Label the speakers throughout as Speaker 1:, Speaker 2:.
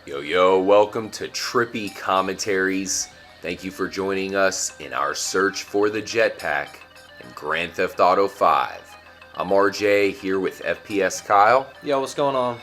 Speaker 1: Yo, yo, welcome to Trippy Commentaries. Thank you for joining us in our search for the Jetpack in Grand Theft Auto 5. I'm RJ here with FPS Kyle.
Speaker 2: Yo, what's going on?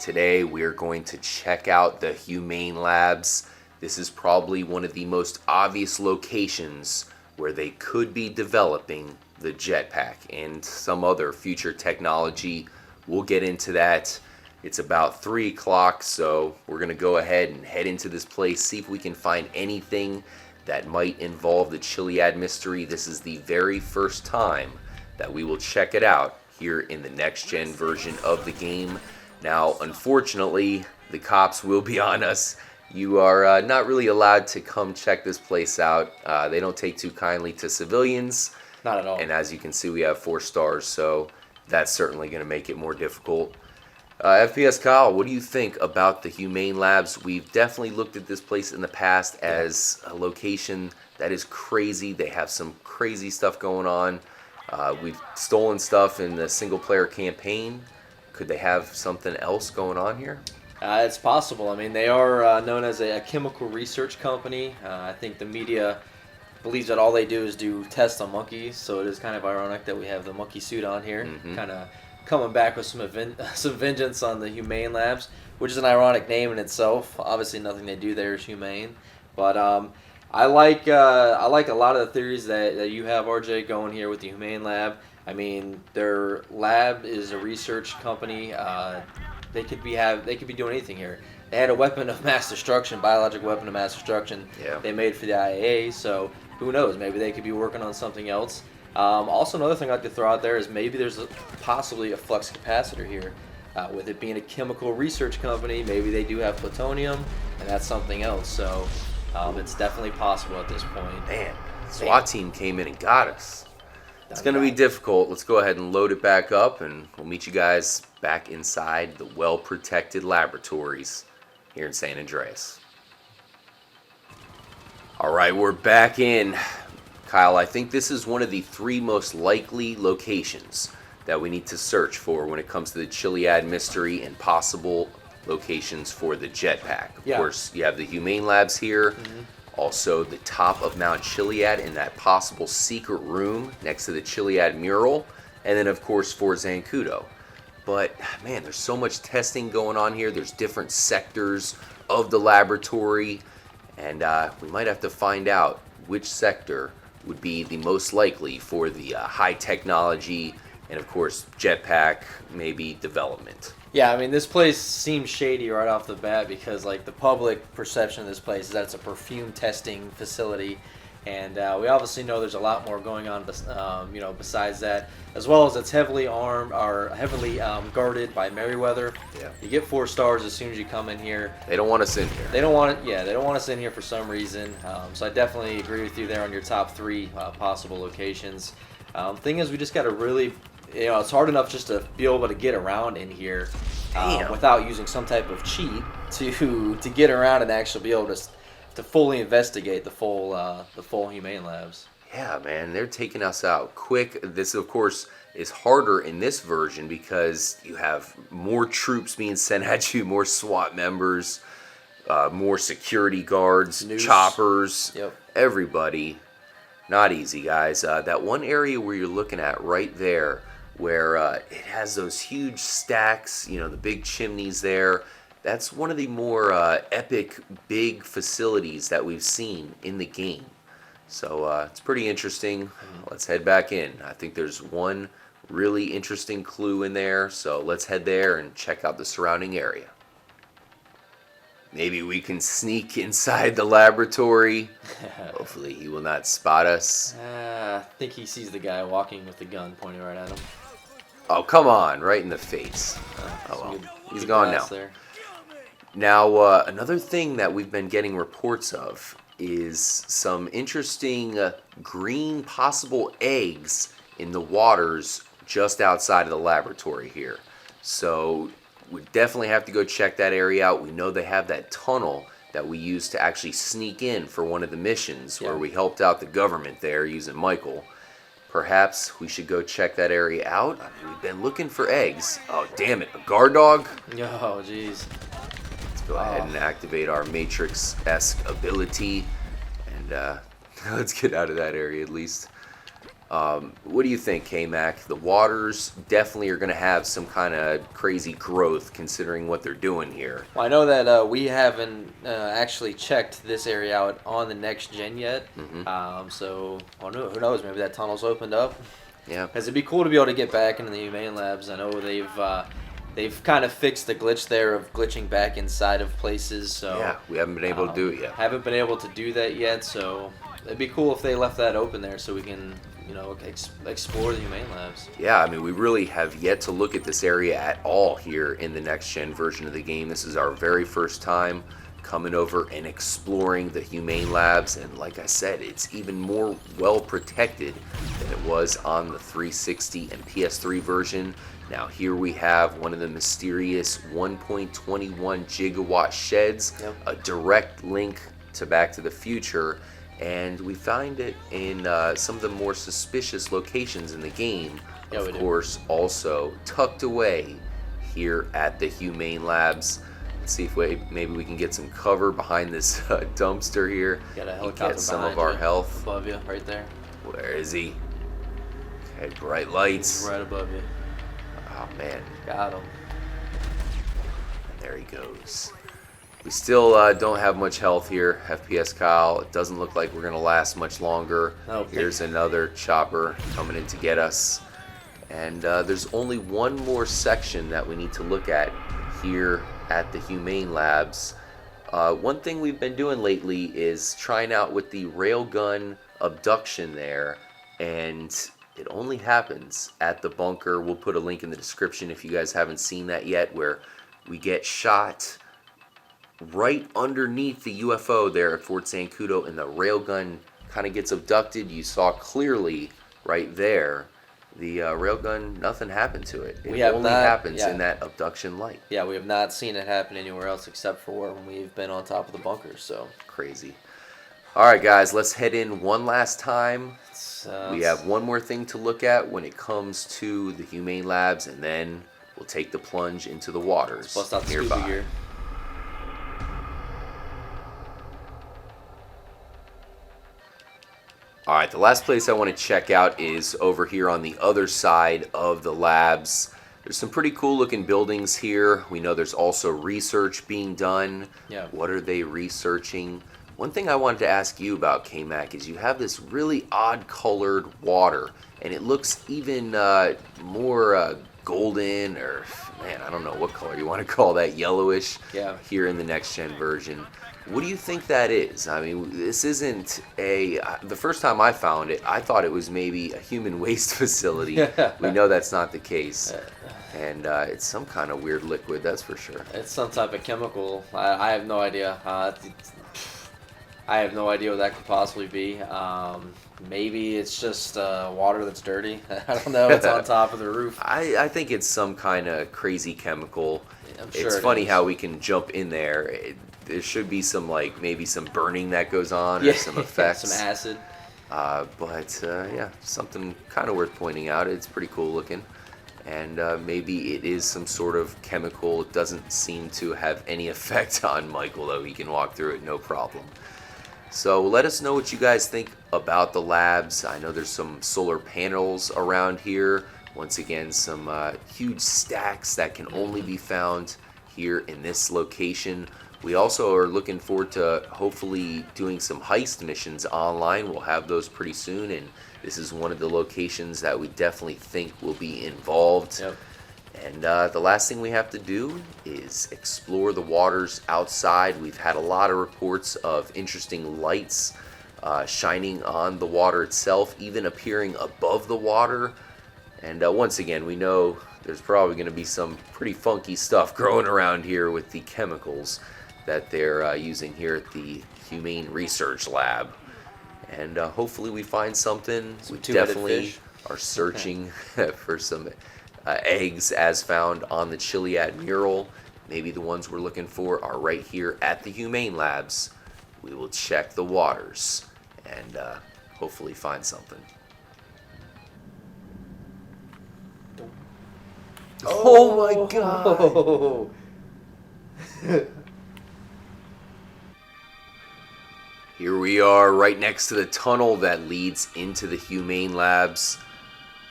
Speaker 1: Today we're going to check out the Humane Labs. This is probably one of the most obvious locations where they could be developing the Jetpack and some other future technology. We'll get into that. It's about 3 o'clock, so we're going to go ahead and head into this place, see if we can find anything that might involve the Chiliad mystery. This is the very first time that we will check it out here in the next-gen version of the game. Now, unfortunately, the cops will be on us. You are not really allowed to come check this place out. They don't take too kindly to civilians.
Speaker 2: Not at all.
Speaker 1: And as you can see, we have 4 stars, so that's certainly going to make it more difficult. FPS Kyle, what do you think about the Humane Labs? We've definitely looked at this place in the past as a location that is crazy. They have some crazy stuff going on. We've stolen stuff in the single-player campaign. Could they have something else going on here?
Speaker 2: It's possible. I mean, they are known as a chemical research company. I think the media believes that all they do is do tests on monkeys, so it is kind of ironic that we have the monkey suit on here, kind of coming back with some vengeance on the Humane Labs, which is an ironic name in itself. Obviously, nothing they do there is humane, but I like a lot of the theories that you have, RJ, going here with the Humane Lab. I mean, their lab is a research company. They could be doing anything here. They had a weapon of mass destruction, biological weapon of mass destruction.
Speaker 1: Yeah.
Speaker 2: They made for the IAA, so who knows? Maybe they could be working on something else. Also, another thing I'd like to throw out there is maybe there's possibly a flux capacitor here. With it being a chemical research company, maybe they do have plutonium, and that's something else. So it's definitely possible at this point.
Speaker 1: Man, SWAT team came in and got us. It's going to be difficult. Let's go ahead and load it back up, and we'll meet you guys back inside the well-protected laboratories here in San Andreas. All right, we're back in. Kyle, I think this is one of the 3 most likely locations that we need to search for when it comes to the Chiliad mystery and possible locations for the Jetpack. Of course, you have the Humane Labs here, also the top of Mount Chiliad in that possible secret room next to the Chiliad mural, and then, of course, Fort Zancudo. But, man, there's so much testing going on here. There's different sectors of the laboratory, and we might have to find out which sector would be the most likely for the high technology and, of course, Jetpack, maybe development.
Speaker 2: Yeah, I mean, this place seems shady right off the bat because, like, the public perception of this place is that it's a perfume testing facility, and we obviously know there's a lot more going on, besides that, as well as it's heavily armed or heavily guarded by Merryweather.
Speaker 1: Yeah.
Speaker 2: You get 4 stars as soon as you come in here.
Speaker 1: They don't want us in here.
Speaker 2: They don't want it. Yeah, they don't want us in here for some reason. So I definitely agree with you there on your top 3 possible locations. Thing is, we just got to really, it's hard enough just to be able to get around in here without using some type of cheat to get around and actually be able to fully investigate the full Humane Labs.
Speaker 1: Yeah, man, they're taking us out quick. This, of course, is harder in this version because you have more troops being sent at you, more SWAT members, more security guards, choppers, everybody. Not easy, guys. That one area where you're looking at right there, where it has those huge stacks, the big chimneys there, that's one of the more epic, big facilities that we've seen in the game. So it's pretty interesting. Let's head back in. I think there's one really interesting clue in there, so let's head there and check out the surrounding area. Maybe we can sneak inside the laboratory. Hopefully he will not spot us.
Speaker 2: I think he sees the guy walking with the gun pointing right at him.
Speaker 1: Oh, come on, right in the face. Oh, well, he's gone now.
Speaker 2: There.
Speaker 1: Now, another thing that we've been getting reports of is some interesting green possible eggs in the waters just outside of the laboratory here. So we definitely have to go check that area out. We know they have that tunnel that we used to actually sneak in for one of the missions where we helped out the government there using Michael. Perhaps we should go check that area out. I mean, we've been looking for eggs. Oh, damn it. A guard dog?
Speaker 2: Oh, jeez.
Speaker 1: It's Go ahead and activate our Matrix-esque ability, and let's get out of that area at least. What do you think, K-Mac? The waters definitely are going to have some kind of crazy growth considering what they're doing here.
Speaker 2: Well, I know that we haven't actually checked this area out on the next gen yet. So, well, who knows? Maybe that tunnel's opened up.
Speaker 1: Yeah.
Speaker 2: Because it'd be cool to be able to get back into the Humane Labs. I know they've kind of fixed the glitch there of glitching back inside of places. So
Speaker 1: yeah, we haven't been able to do it yet.
Speaker 2: Haven't been able to do that yet. So it'd be cool if they left that open there so we can, explore the Humane Labs.
Speaker 1: Yeah, I mean, we really have yet to look at this area at all here in the next-gen version of the game. This is our very first time coming over and exploring the Humane Labs, and like I said, it's even more well-protected than it was on the 360 and PS3 version. Now here we have one of the mysterious 1.21 gigawatt sheds, a direct link to Back to the Future, and we find it in some of the more suspicious locations in the game. Of course, also tucked away here at the Humane Labs. Let's see if maybe we can get some cover behind this dumpster here.
Speaker 2: Got a helicopter
Speaker 1: get some of our health.
Speaker 2: Above you, right there.
Speaker 1: Where is he? Okay, bright lights.
Speaker 2: He's right above you.
Speaker 1: Oh man.
Speaker 2: Got him.
Speaker 1: And there he goes. We still don't have much health here, FPS Kyle. It doesn't look like we're going to last much longer.
Speaker 2: Oh,
Speaker 1: here's another chopper coming in to get us. And there's only one more section that we need to look at here at the Humane Labs. One thing we've been doing lately is trying out with the railgun abduction there, and it only happens at the bunker. We'll put a link in the description if you guys haven't seen that yet, where we get shot right underneath the UFO there at Fort Zancudo, and the railgun kind of gets abducted. You saw clearly right there. The railgun, nothing happened to it. It only happens in that abduction light.
Speaker 2: Yeah, we have not seen it happen anywhere else except for when we've been on top of the bunker. So
Speaker 1: crazy. All right, guys, let's head in one last time. We have one more thing to look at when it comes to the Humane Labs, and then we'll take the plunge into the waters
Speaker 2: bust out the
Speaker 1: nearby.
Speaker 2: scuba gear.
Speaker 1: All right, the last place I want to check out is over here on the other side of the labs. There's some pretty cool looking buildings here. We know there's also research being done.
Speaker 2: Yeah.
Speaker 1: What are they researching? One thing I wanted to ask you about, K-Mac, is you have this really odd colored water, and it looks even more golden, or man, I don't know what color you want to call that, yellowish, here in the next gen version. What do you think that is? I mean, this isn't the first time I found it, I thought it was maybe a human waste facility. We know that's not the case. And it's some kind of weird liquid, that's for sure.
Speaker 2: It's some type of chemical. I have no idea. I have no idea what that could possibly be. Maybe it's just water that's dirty. I don't know. It's on top of the roof.
Speaker 1: I think it's some kind of crazy chemical.
Speaker 2: I'm sure
Speaker 1: it's funny how we can jump in there. There should be some, maybe some burning that goes on, or some effects.
Speaker 2: Some acid.
Speaker 1: But yeah, something kind of worth pointing out. It's pretty cool looking. And maybe it is some sort of chemical. It doesn't seem to have any effect on Michael, though. He can walk through it no problem. So let us know what you guys think about the labs. I know there's some solar panels around here. Once again, some huge stacks that can only be found here in this location. We also are looking forward to hopefully doing some heist missions online. We'll have those pretty soon, and this is one of the locations that we definitely think will be involved.
Speaker 2: Yep.
Speaker 1: And the last thing we have to do is explore the waters outside. We've had a lot of reports of interesting lights shining on the water itself, even appearing above the water. And once again, we know there's probably going to be some pretty funky stuff growing around here with the chemicals that they're using here at the Humane Research Lab. And hopefully we find something. We definitely are searching for some eggs as found on the Chiliad mural. Maybe the ones we're looking for are right here at the Humane Labs. We will check the waters and hopefully find something.
Speaker 2: Oh my god!
Speaker 1: Here we are right next to the tunnel that leads into the Humane Labs.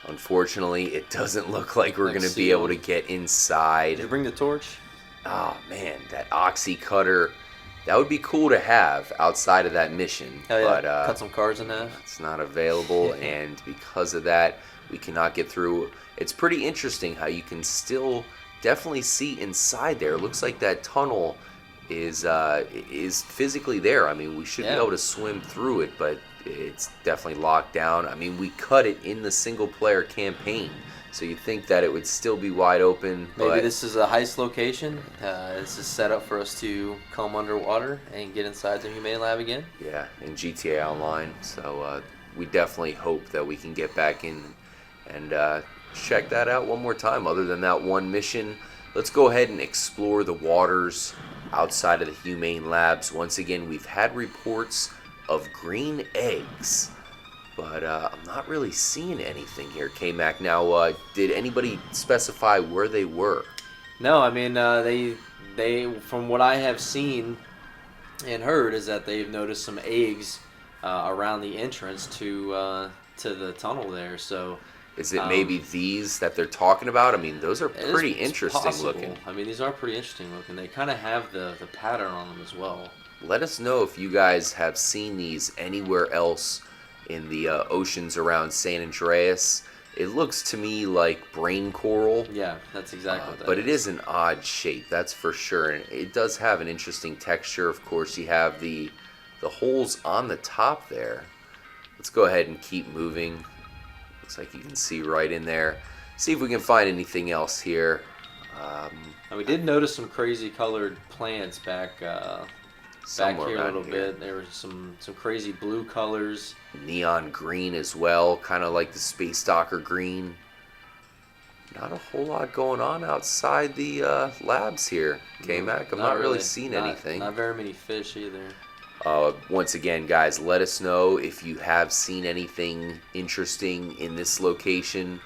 Speaker 1: Unfortunately, it doesn't look like we're going to be able to get inside.
Speaker 2: Did you bring the torch?
Speaker 1: Oh man, that oxy cutter. That would be cool to have outside of that mission.
Speaker 2: Oh, yeah.
Speaker 1: But
Speaker 2: cut some cars in half.
Speaker 1: it's not available, and because of that, we cannot get through. It's pretty interesting how you can still definitely see inside there. It looks like that tunnel is physically there. I mean, we should be able to swim through it, but it's definitely locked down. I mean, we cut it in the single-player campaign, so you'd think that it would still be wide open.
Speaker 2: Maybe this is a heist location. This is set up for us to come underwater and get inside the Humane Lab again.
Speaker 1: Yeah, in GTA Online. So we definitely hope that we can get back in and check that out one more time. Other than that one mission, let's go ahead and explore the waters outside of the Humane Labs. Once again, we've had reports of green eggs, but I'm not really seeing anything here, K-Mac. Now, did anybody specify where they were?
Speaker 2: No, I mean, they from what I have seen and heard is that they've noticed some eggs around the entrance to the tunnel there. So
Speaker 1: is it maybe these that they're talking about? I mean, those are pretty interesting looking.
Speaker 2: I mean, these are pretty interesting looking. They kind of have the pattern on them as well.
Speaker 1: Let us know if you guys have seen these anywhere else in the oceans around San Andreas. It looks to me like brain coral.
Speaker 2: Yeah, that's exactly what that
Speaker 1: but
Speaker 2: is.
Speaker 1: It is an odd shape, that's for sure. And it does have an interesting texture. Of course, you have the holes on the top there. Let's go ahead and keep moving. Looks like you can see right in there. See if we can find anything else here.
Speaker 2: And we did notice some crazy colored plants back here a little bit. There were some crazy blue colors.
Speaker 1: Neon green as well, kind of like the Space Docker green. Not a whole lot going on outside the labs here, K-Mac. I'm not really seeing anything.
Speaker 2: Not very many fish either.
Speaker 1: Once again, guys, let us know if you have seen anything interesting in this location.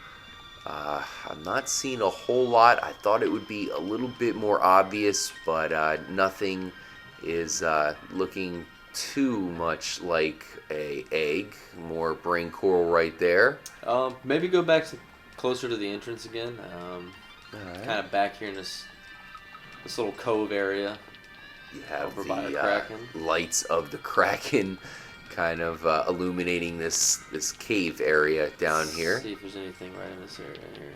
Speaker 1: I'm not seeing a whole lot. I thought it would be a little bit more obvious, but nothing is looking too much like a egg. More brain coral right there.
Speaker 2: Maybe go back closer to the entrance again. Kind of back here in this little cove area.
Speaker 1: You have
Speaker 2: over by the
Speaker 1: Kraken. Lights of the Kraken kind of illuminating this cave area down here.
Speaker 2: See if there's anything right in this area here.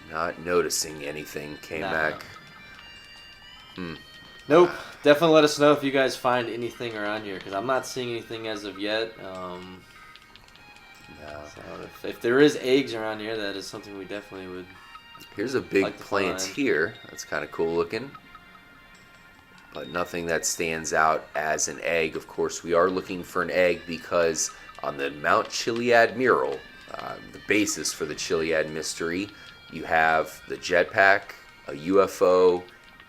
Speaker 1: Not noticing anything, K-Mac.
Speaker 2: Nope. Definitely let us know if you guys find anything around here, because I'm not seeing anything as of yet.
Speaker 1: No.
Speaker 2: So if there is eggs around here, that is something we definitely would.
Speaker 1: Here's a big
Speaker 2: like
Speaker 1: plant here. That's kind of cool looking. But nothing that stands out as an egg. Of course, we are looking for an egg because on the Mount Chiliad mural, the basis for the Chiliad mystery, you have the jetpack, a UFO,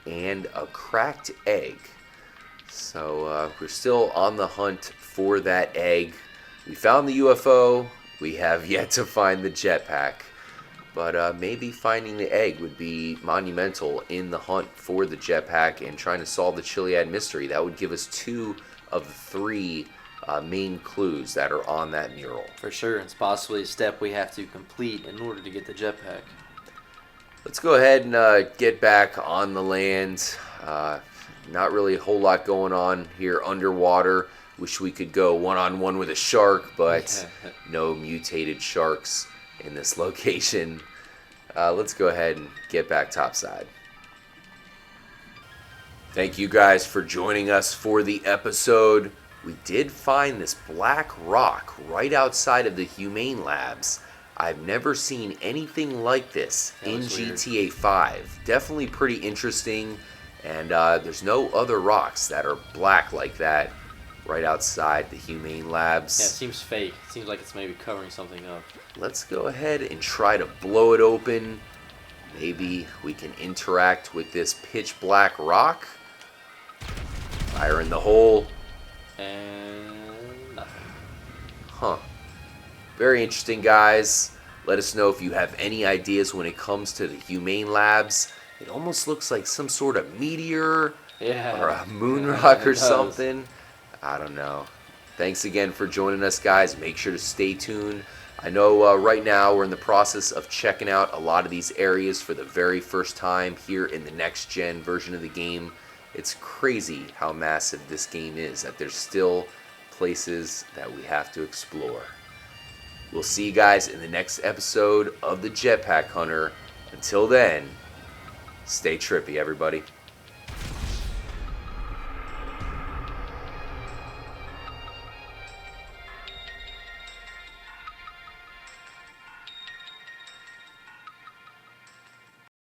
Speaker 1: and a cracked egg. So we're still on the hunt for that egg. We found the UFO. We have yet to find the jetpack. But maybe finding the egg would be monumental in the hunt for the jetpack and trying to solve the Chiliad mystery. That would give us 2 of the 3 main clues that are on that mural.
Speaker 2: For sure. It's possibly a step we have to complete in order to get the jetpack.
Speaker 1: Let's go ahead and get back on the land. Not really a whole lot going on here underwater. Wish we could go one-on-one with a shark, but no mutated sharks in this location. Let's go ahead and get back topside. Thank you guys for joining us for the episode. We did find this black rock right outside of the Humane Labs. I've never seen anything like this in GTA 5. Definitely pretty interesting, and there's no other rocks that are black like that right outside the Humane Labs.
Speaker 2: Yeah, it seems fake. It seems like it's maybe covering something up.
Speaker 1: Let's go ahead and try to blow it open. Maybe we can interact with this pitch black rock. Fire in the hole.
Speaker 2: And nothing.
Speaker 1: Huh. Very interesting, guys. Let us know if you have any ideas when it comes to the Humane Labs. It almost looks like some sort of meteor
Speaker 2: Yeah.
Speaker 1: or a moon rock
Speaker 2: It
Speaker 1: or
Speaker 2: does.
Speaker 1: something. I don't know. Thanks again for joining us, guys. Make sure to stay tuned. I know right now we're in the process of checking out a lot of these areas for the very first time here in the next gen version of the game. It's crazy how massive this game is, that there's still places that we have to explore. We'll see you guys in the next episode of the Jetpack Hunter. Until then, stay trippy, everybody.